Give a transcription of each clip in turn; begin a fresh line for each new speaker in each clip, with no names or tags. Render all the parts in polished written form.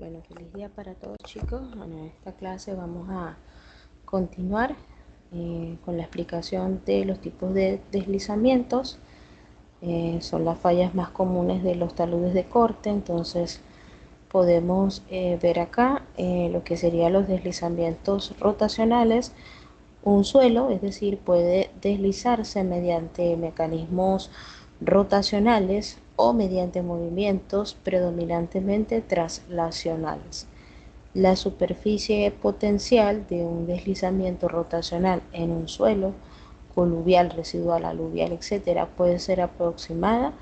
Bueno, feliz día para todos, chicos. Bueno, en esta clase vamos a continuar con la explicación de los tipos de deslizamientos. Son las fallas más comunes de los taludes de corte. Entonces podemos ver acá lo que serían los deslizamientos rotacionales. Un suelo, es decir, puede deslizarse mediante mecanismos rotacionales o mediante movimientos predominantemente traslacionales. La superficie potencial de un deslizamiento rotacional en un suelo, coluvial, residual, aluvial, etc., puede ser aproximada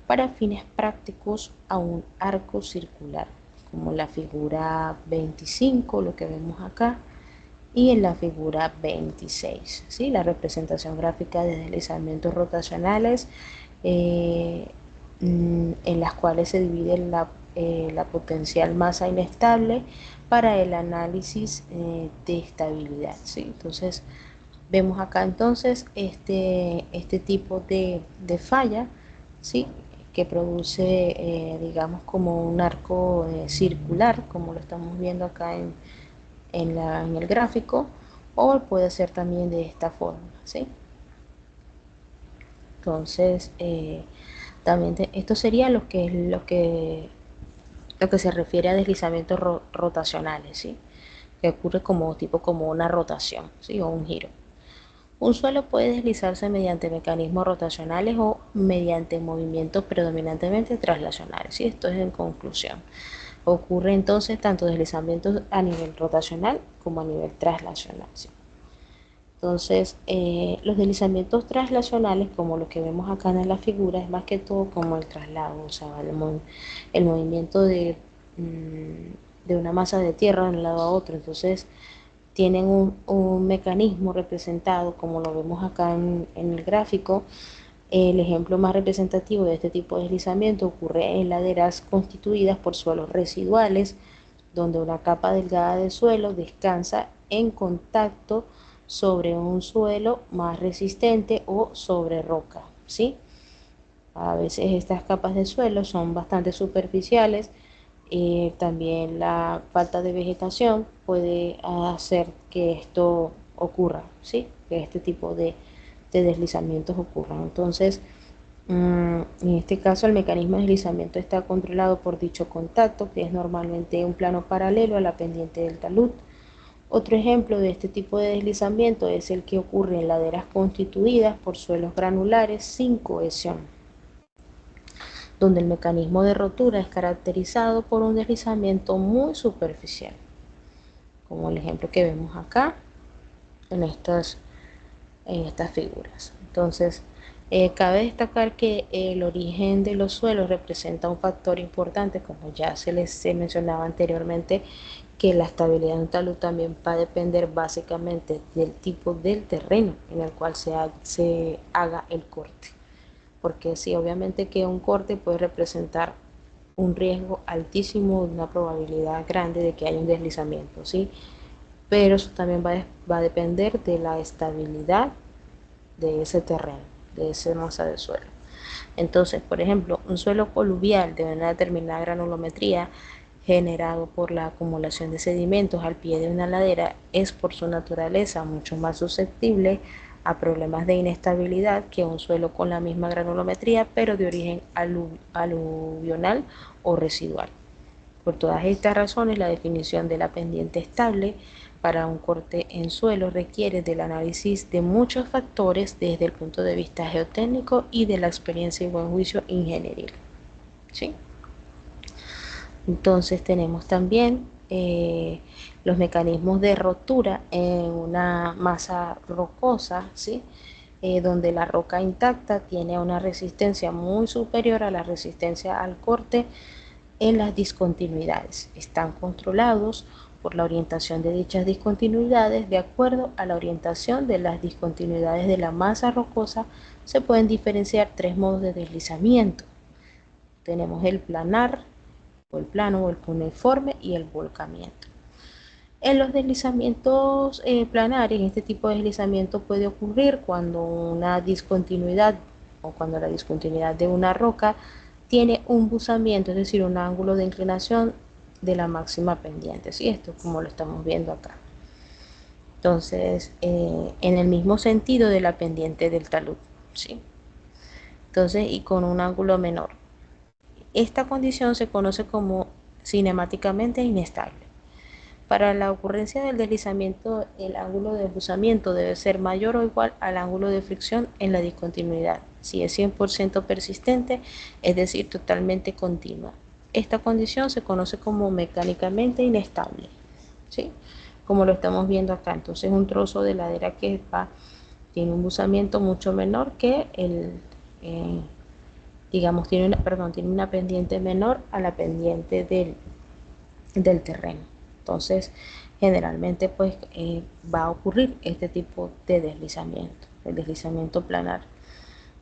para fines prácticos a un arco circular, como la figura 25, lo que vemos acá, y en la figura 26, ¿sí? La representación gráfica de deslizamientos rotacionales en las cuales se divide la potencial masa inestable para el análisis de estabilidad, ¿sí? Entonces vemos acá entonces este tipo de falla, ¿sí? Que produce digamos como un arco circular, como lo estamos viendo acá en el gráfico, o puede ser también de esta forma, ¿sí? Entonces también esto sería lo que se refiere a deslizamientos rotacionales, ¿sí? Que ocurre como una rotación, ¿sí? O un giro. Un suelo puede deslizarse mediante mecanismos rotacionales o mediante movimientos predominantemente traslacionales, ¿sí? Esto es en conclusión. Ocurre entonces tanto deslizamientos a nivel rotacional como a nivel traslacional, ¿sí? Entonces, los deslizamientos traslacionales, como lo que vemos acá en la figura, es más que todo como el traslado, o sea, el movimiento de una masa de tierra de un lado a otro. Entonces, tienen un mecanismo representado, como lo vemos acá en el gráfico. El ejemplo más representativo de este tipo de deslizamiento ocurre en laderas constituidas por suelos residuales, donde una capa delgada de suelo descansa en contacto sobre un suelo más resistente o sobre roca, ¿sí? A veces estas capas de suelo son bastante superficiales. También la falta de vegetación puede hacer que esto ocurra, ¿sí? Que este tipo de deslizamientos ocurran. Entonces, en este caso el mecanismo de deslizamiento está controlado por dicho contacto, que es normalmente un plano paralelo a la pendiente del talud. Otro ejemplo de este tipo de deslizamiento es el que ocurre en laderas constituidas por suelos granulares sin cohesión, donde el mecanismo de rotura es caracterizado por un deslizamiento muy superficial, como el ejemplo que vemos acá en estas figuras. Entonces, cabe destacar que el origen de los suelos representa un factor importante, como ya se mencionaba anteriormente, que la estabilidad de un talud también va a depender básicamente del tipo del terreno en el cual se haga el corte. Porque sí, obviamente que un corte puede representar un riesgo altísimo, una probabilidad grande de que haya un deslizamiento, ¿sí? Pero eso también va a depender de la estabilidad de ese terreno, de esa masa de suelo. Entonces, por ejemplo, un suelo coluvial de una determinada granulometría generado por la acumulación de sedimentos al pie de una ladera es por su naturaleza mucho más susceptible a problemas de inestabilidad que un suelo con la misma granulometría pero de origen aluvional o residual. Por todas estas razones, la definición de la pendiente estable para un corte en suelo requiere del análisis de muchos factores desde el punto de vista geotécnico y de la experiencia y buen juicio ingenieril, ¿sí? Entonces tenemos también los mecanismos de rotura en una masa rocosa, ¿sí? Donde la roca intacta tiene una resistencia muy superior a la resistencia al corte en las discontinuidades. Están controlados por la orientación de dichas discontinuidades. De acuerdo a la orientación de las discontinuidades de la masa rocosa, se pueden diferenciar tres modos de deslizamiento. Tenemos el planar, o el plano, o el cuneiforme y el volcamiento. En los deslizamientos planares, este tipo de deslizamiento puede ocurrir cuando una discontinuidad o cuando la discontinuidad de una roca tiene un buzamiento, es decir, un ángulo de inclinación de la máxima pendiente, ¿sí? Esto es como lo estamos viendo acá. Entonces, en el mismo sentido de la pendiente del talud, ¿sí? Entonces, y con un ángulo menor. Esta condición se conoce como cinemáticamente inestable. Para la ocurrencia del deslizamiento, el ángulo de deslizamiento debe ser mayor o igual al ángulo de fricción en la discontinuidad, si es 100% persistente, es decir, totalmente continua. Esta condición se conoce como mecánicamente inestable, ¿sí? Como lo estamos viendo acá. Entonces, un trozo de ladera que tiene un buzamiento mucho menor que eh, digamos, tiene una pendiente menor a la pendiente del terreno. Entonces, generalmente pues va a ocurrir este tipo de deslizamiento, el deslizamiento planar.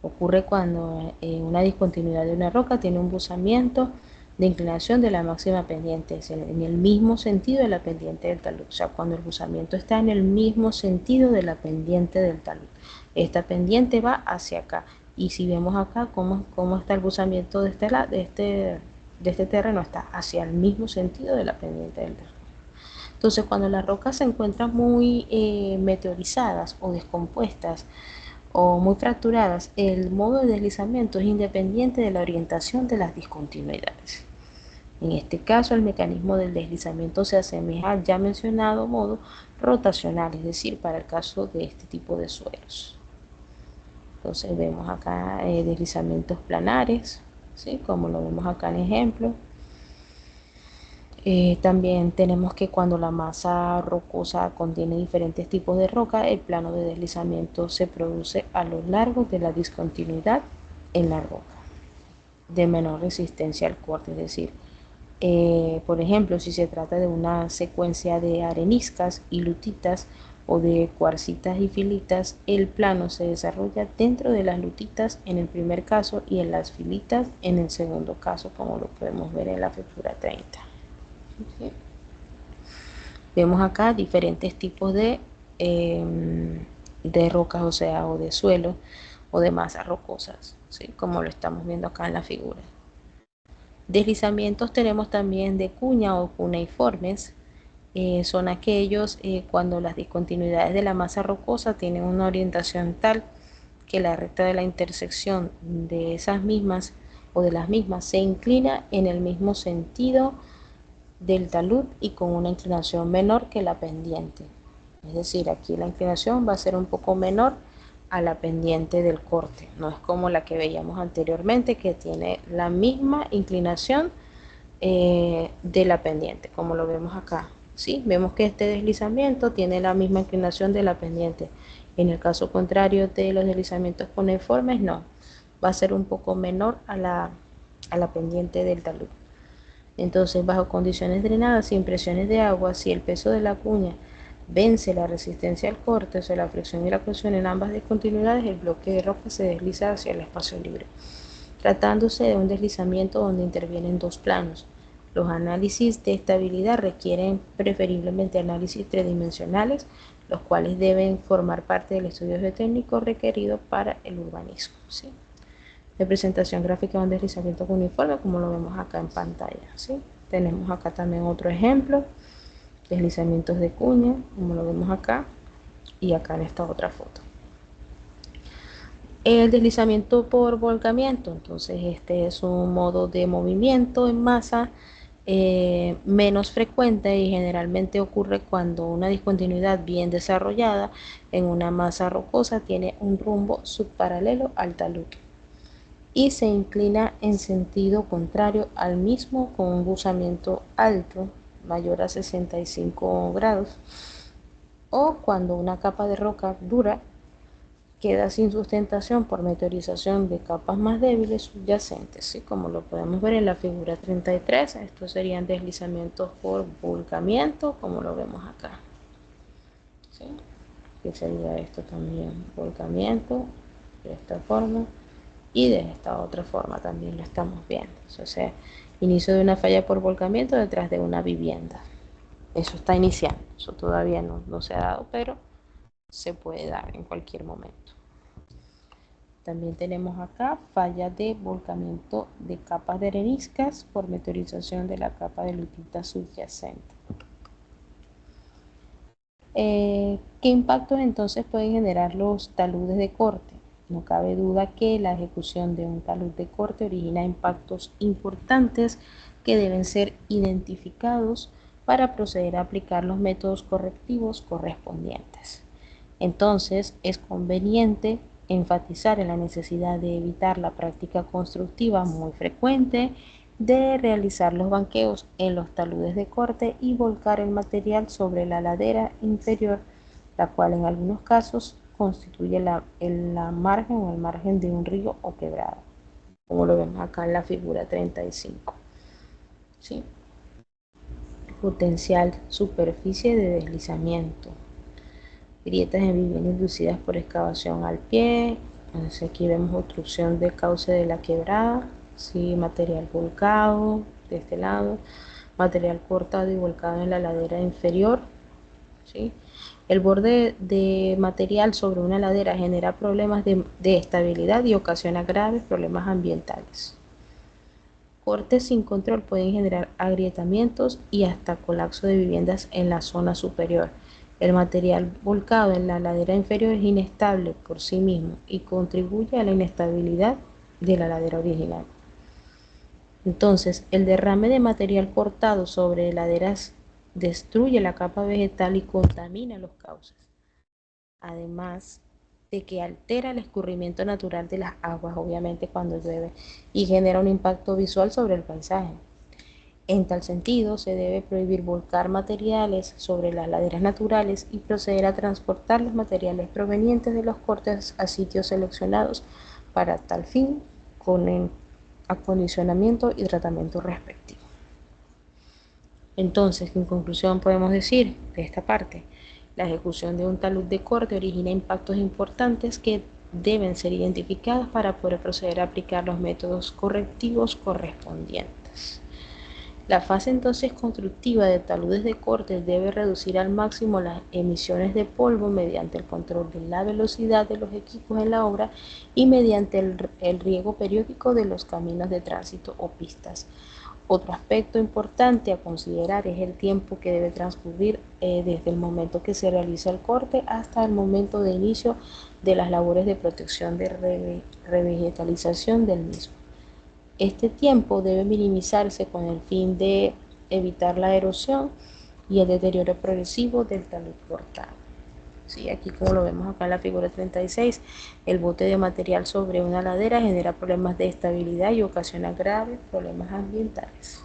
Ocurre cuando una discontinuidad de una roca tiene un buzamiento de inclinación de la máxima pendiente, es en el mismo sentido de la pendiente del talud. O sea, cuando el buzamiento está en el mismo sentido de la pendiente del talud. Esta pendiente va hacia acá. Y si vemos acá cómo está el buzamiento de este terreno, está hacia el mismo sentido de la pendiente del terreno. Entonces, cuando las rocas se encuentran muy meteorizadas o descompuestas o muy fracturadas, el modo de deslizamiento es independiente de la orientación de las discontinuidades. En este caso, el mecanismo del deslizamiento se asemeja al ya mencionado modo rotacional, es decir, para el caso de este tipo de suelos. Entonces vemos acá deslizamientos planares, ¿sí? Como lo vemos acá en ejemplo. También tenemos que cuando la masa rocosa contiene diferentes tipos de roca, el plano de deslizamiento se produce a lo largo de la discontinuidad en la roca, de menor resistencia al corte. Es decir, por ejemplo, si se trata de una secuencia de areniscas y lutitas o de cuarcitas y filitas, el plano se desarrolla dentro de las lutitas en el primer caso y en las filitas en el segundo caso, como lo podemos ver en la figura 30. ¿Sí? Vemos acá diferentes tipos de rocas, o sea, o de suelo o de masas rocosas, ¿sí? Como lo estamos viendo acá en la figura. Deslizamientos tenemos también de cuña o cuneiformes. Son aquellos cuando las discontinuidades de la masa rocosa tienen una orientación tal que la recta de la intersección de esas mismas o de las mismas se inclina en el mismo sentido del talud y con una inclinación menor que la pendiente. Es decir, aquí la inclinación va a ser un poco menor a la pendiente del corte. No es como la que veíamos anteriormente, que tiene la misma inclinación de la pendiente, como lo vemos acá. ¿Sí? Vemos que este deslizamiento tiene la misma inclinación de la pendiente. En el caso contrario de los deslizamientos cuneiformes, no. Va a ser un poco menor a la pendiente del talud. Entonces, bajo condiciones drenadas y presiones de agua, si el peso de la cuña vence la resistencia al corte, o sea, la fricción y la presión en ambas discontinuidades, el bloque de roca se desliza hacia el espacio libre, tratándose de un deslizamiento donde intervienen dos planos. Los análisis de estabilidad requieren preferiblemente análisis tridimensionales, los cuales deben formar parte del estudio geotécnico requerido para el urbanismo, ¿sí? Representación gráfica de un deslizamiento uniforme, como lo vemos acá en pantalla, ¿sí? Tenemos acá también otro ejemplo, deslizamientos de cuña, como lo vemos acá, y acá en esta otra foto. El deslizamiento por volcamiento, entonces este es un modo de movimiento en masa menos frecuente y generalmente ocurre cuando una discontinuidad bien desarrollada en una masa rocosa tiene un rumbo subparalelo al talud y se inclina en sentido contrario al mismo con un buzamiento alto mayor a 65 grados, o cuando una capa de roca dura queda sin sustentación por meteorización de capas más débiles subyacentes, ¿sí? Como lo podemos ver en la figura 33, estos serían deslizamientos por volcamiento, como lo vemos acá, ¿sí? Que sería esto también, volcamiento, de esta forma, y de esta otra forma también lo estamos viendo. O sea, inicio de una falla por volcamiento detrás de una vivienda. Eso está iniciando, eso todavía no se ha dado, pero se puede dar en cualquier momento. También tenemos acá falla de volcamiento de capas de areniscas por meteorización de la capa de lutita subyacente. ¿Qué impactos entonces pueden generar los taludes de corte? No cabe duda que la ejecución de un talud de corte origina impactos importantes que deben ser identificados para proceder a aplicar los métodos correctivos correspondientes. Entonces, es conveniente enfatizar en la necesidad de evitar la práctica constructiva muy frecuente de realizar los banqueos en los taludes de corte y volcar el material sobre la ladera inferior, la cual en algunos casos constituye la margen o el margen de un río o quebrada, como lo vemos acá en la figura 35. ¿Sí? Potencial superficie de deslizamiento. Grietas en viviendas inducidas por excavación al pie. Entonces aquí vemos obstrucción de cauce de la quebrada, ¿sí? Material volcado de este lado, material cortado y volcado en la ladera inferior, ¿sí? El borde de material sobre una ladera genera problemas de estabilidad y ocasiona graves problemas ambientales. Cortes sin control pueden generar agrietamientos y hasta colapso de viviendas en la zona superior. El material volcado en la ladera inferior es inestable por sí mismo y contribuye a la inestabilidad de la ladera original. Entonces, el derrame de material cortado sobre laderas destruye la capa vegetal y contamina los cauces. Además de que altera el escurrimiento natural de las aguas, obviamente cuando llueve, y genera un impacto visual sobre el paisaje. En tal sentido, se debe prohibir volcar materiales sobre las laderas naturales y proceder a transportar los materiales provenientes de los cortes a sitios seleccionados para tal fin, con el acondicionamiento y tratamiento respectivo. Entonces, en conclusión podemos decir de esta parte, la ejecución de un talud de corte origina impactos importantes que deben ser identificados para poder proceder a aplicar los métodos correctivos correspondientes. La fase entonces constructiva de taludes de corte debe reducir al máximo las emisiones de polvo mediante el control de la velocidad de los equipos en la obra y mediante el riego periódico de los caminos de tránsito o pistas. Otro aspecto importante a considerar es el tiempo que debe transcurrir desde el momento que se realiza el corte hasta el momento de inicio de las labores de protección de revegetalización del mismo. Este tiempo debe minimizarse con el fin de evitar la erosión y el deterioro progresivo del talud cortado. Sí, aquí como lo vemos acá en la figura 36, el bote de material sobre una ladera genera problemas de estabilidad y ocasiona graves problemas ambientales.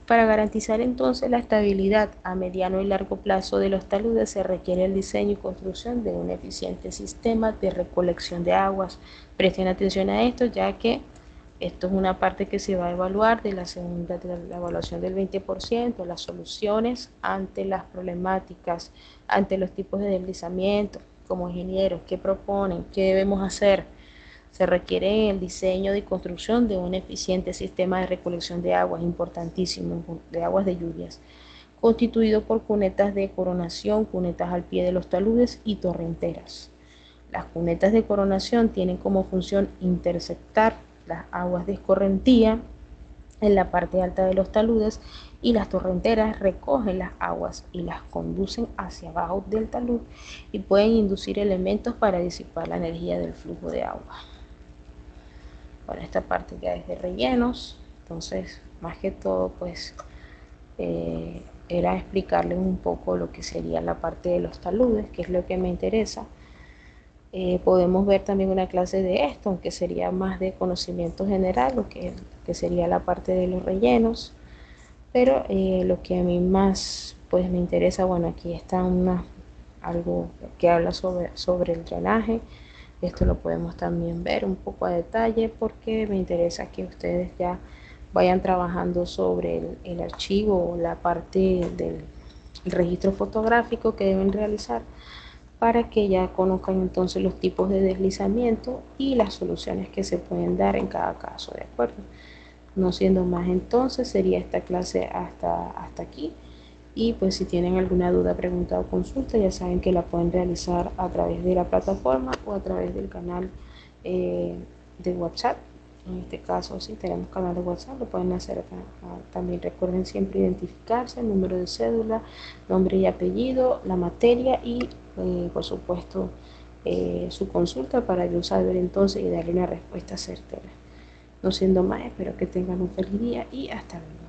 Para garantizar entonces la estabilidad a mediano y largo plazo de los taludes se requiere el diseño y construcción de un eficiente sistema de recolección de aguas. Presten atención a esto, ya que esto es una parte que se va a evaluar de la segunda, de la evaluación del 20%, las soluciones ante las problemáticas, ante los tipos de deslizamiento, como ingenieros, qué proponen, qué debemos hacer. Se requiere el diseño y construcción de un eficiente sistema de recolección de aguas, importantísimo, de aguas de lluvias, constituido por cunetas de coronación, cunetas al pie de los taludes y torrenteras. Las cunetas de coronación tienen como función interceptar las aguas de escorrentía en la parte alta de los taludes y las torrenteras recogen las aguas y las conducen hacia abajo del talud y pueden inducir elementos para disipar la energía del flujo de agua. Bueno, esta parte ya es de rellenos, entonces más que todo pues era explicarles un poco lo que sería la parte de los taludes, que es lo que me interesa. Podemos ver también una clase de esto, aunque sería más de conocimiento general, lo que sería la parte de los rellenos, pero lo que a mí más pues me interesa, bueno, aquí está algo que habla sobre el drenaje. Esto lo podemos también ver un poco a detalle porque me interesa que ustedes ya vayan trabajando sobre el archivo o la parte del registro fotográfico que deben realizar para que ya conozcan entonces los tipos de deslizamiento y las soluciones que se pueden dar en cada caso, ¿de acuerdo? No siendo más entonces, sería esta clase hasta aquí. Y pues si tienen alguna duda, pregunta o consulta, ya saben que la pueden realizar a través de la plataforma o a través del canal eh, de WhatsApp. En este caso, si tenemos canal de WhatsApp, lo pueden hacer acá. También recuerden siempre identificarse, el número de cédula, nombre y apellido, la materia y, por supuesto, su consulta para yo saber entonces y darle una respuesta certera. No siendo más, espero que tengan un feliz día y hasta luego.